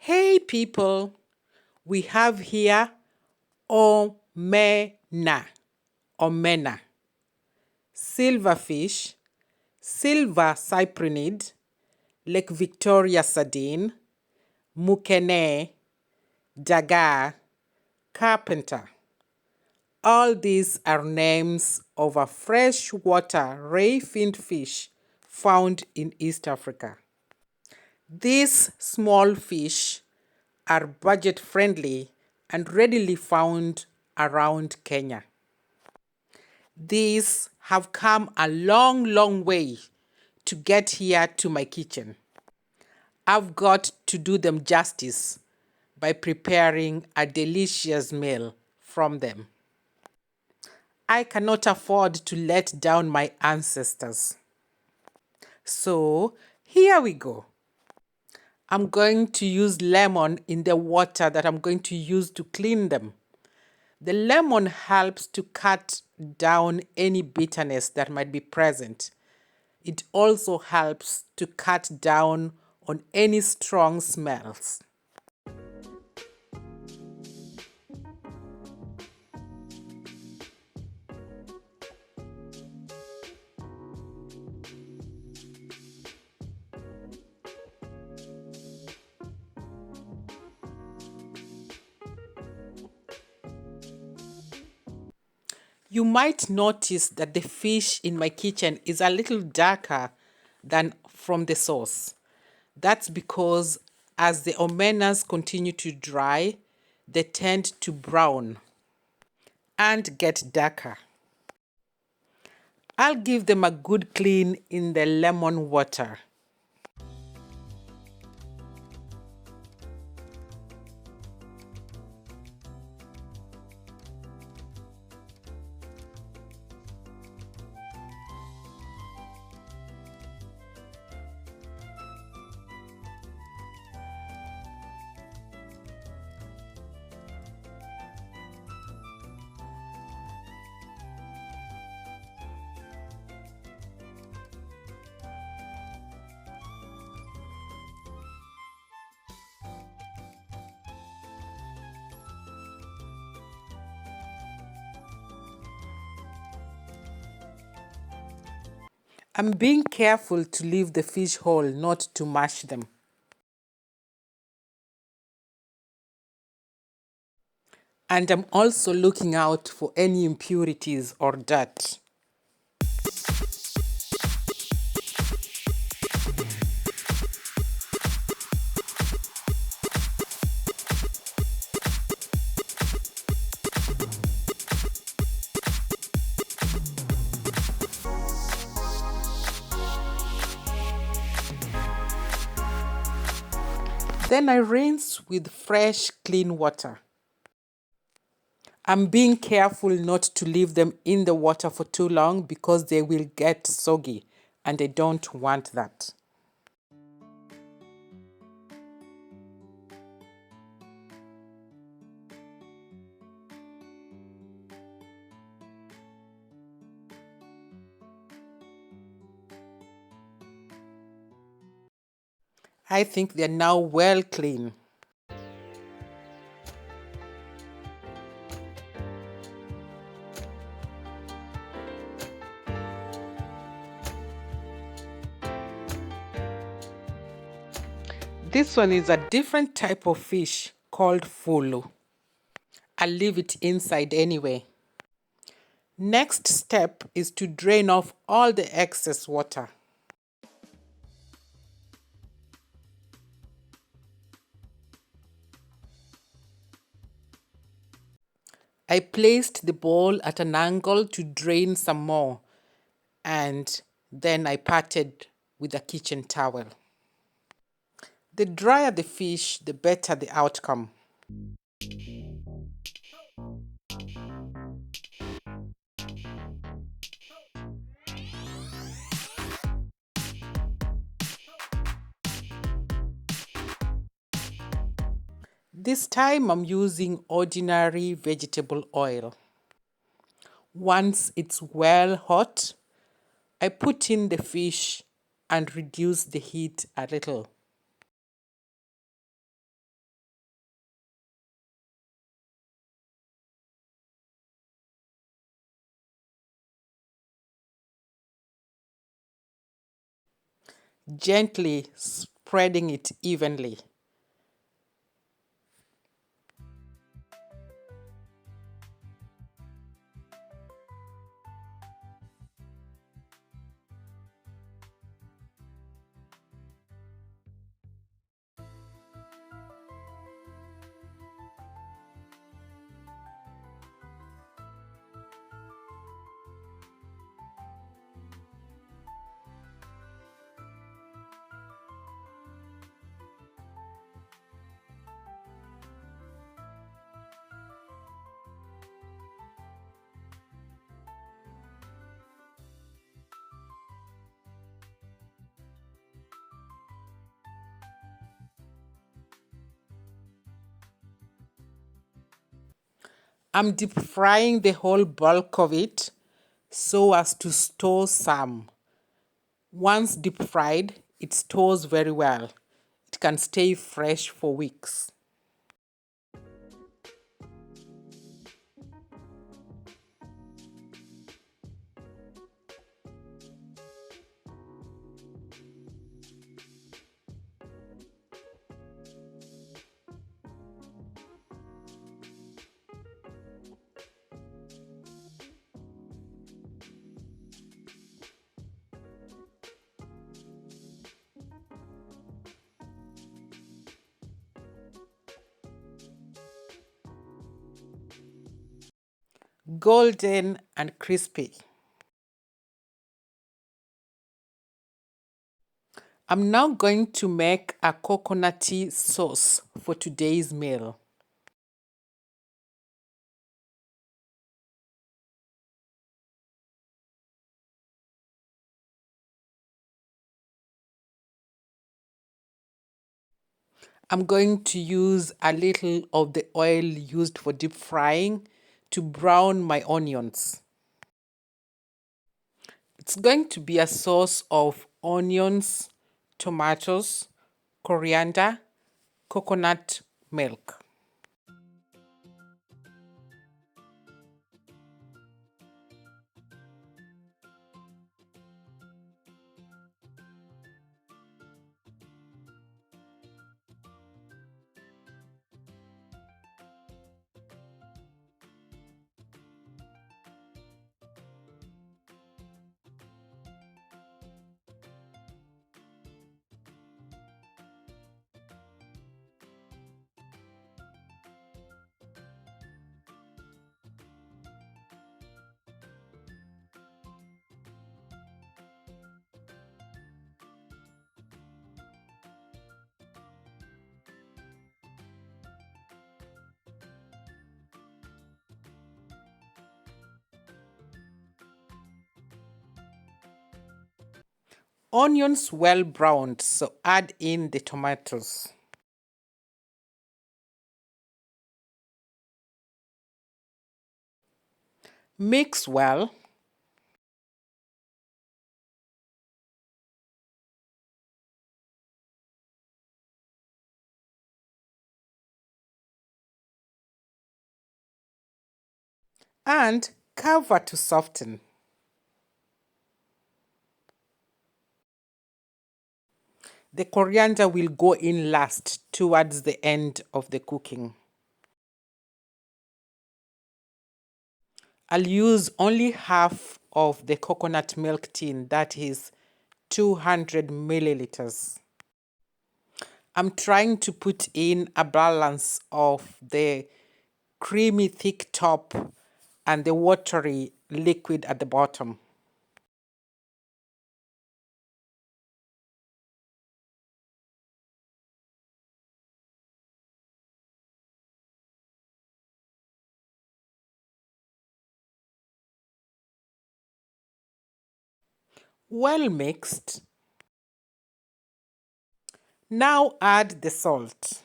Hey people, we have here Omena, Omena, silverfish, silver cyprinid, Lake Victoria sardine, mukene, daga, carpenter. All these are names of a freshwater ray-finned fish found in East Africa. These small fish are budget-friendly and readily found around Kenya. These have come a long, long way to get here to my kitchen. I've got to do them justice by preparing a delicious meal from them. I cannot afford to let down my ancestors. So here we go. I'm going to use lemon in the water that I'm going to use to clean them. The lemon helps to cut down any bitterness that might be present. It also helps to cut down on any strong smells. You might notice that the fish in my kitchen is a little darker than from the sauce. That's because as the omenas continue to dry, they tend to brown and get darker. I'll give them a good clean in the lemon water. I'm being careful to leave the fish whole, not to mash them. And I'm also looking out for any impurities or dirt. Then I rinse with fresh, clean water. I'm being careful not to leave them in the water for too long because they will get soggy, and I don't want that. I think they're now well clean. This one is a different type of fish called fulu. I'll leave it inside anyway. Next step is to drain off all the excess water. I placed the bowl at an angle to drain some more, and then I patted with a kitchen towel. The drier the fish, the better the outcome. This time I'm using ordinary vegetable oil. Once it's well hot, I put in the fish and reduce the heat a little. gently spreading it evenly. I'm deep frying the whole bulk of it so as to store some. Once deep fried, it stores very well. It can stay fresh for weeks. Golden and crispy. I'm now going to make a coconutty sauce for today's meal. I'm going to use a little of the oil used for deep frying to brown my onions. It's going to be a sauce of onions, tomatoes, coriander, coconut milk. Onions well browned, so add in the tomatoes. Mix well. And cover to soften. The coriander will go in last towards the end of the cooking. I'll use only half of the coconut milk tin, that is 200 milliliters. I'm trying to put in a balance of the creamy thick top and the watery liquid at the bottom. Well mixed. Now add the salt.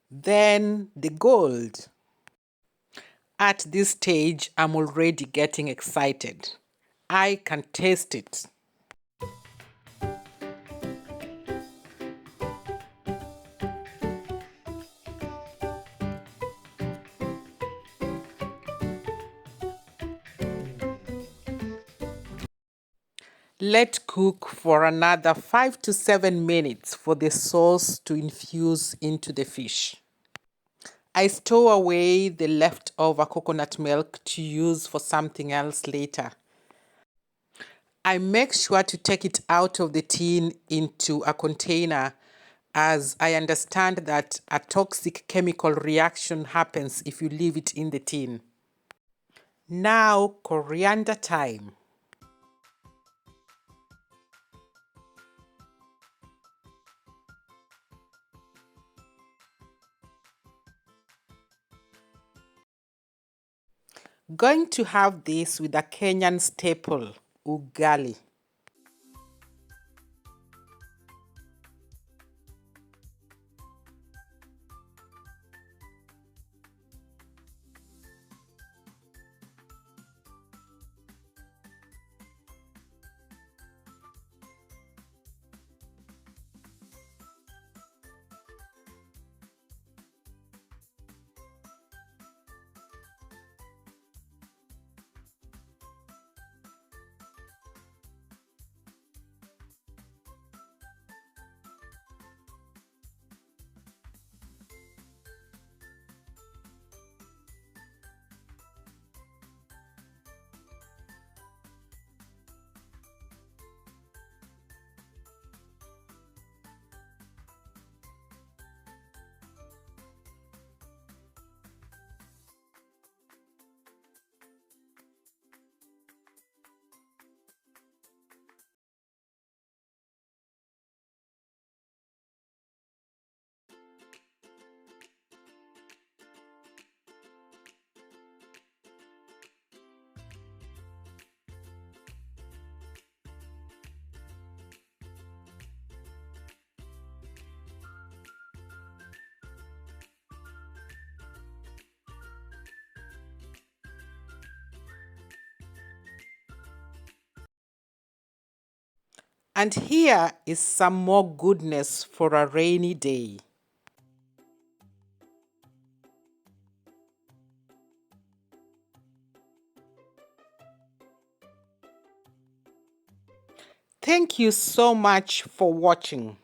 Then the gold. At this stage, I'm already getting excited. I can taste it. Let cook for another 5 to 7 minutes for the sauce to infuse into the fish. I store away the leftover coconut milk to use for something else later. I make sure to take it out of the tin into a container, as I understand that a toxic chemical reaction happens if you leave it in the tin. Now, coriander time. Going to have this with a Kenyan staple, ugali. And here is some more goodness for a rainy day. Thank you so much for watching.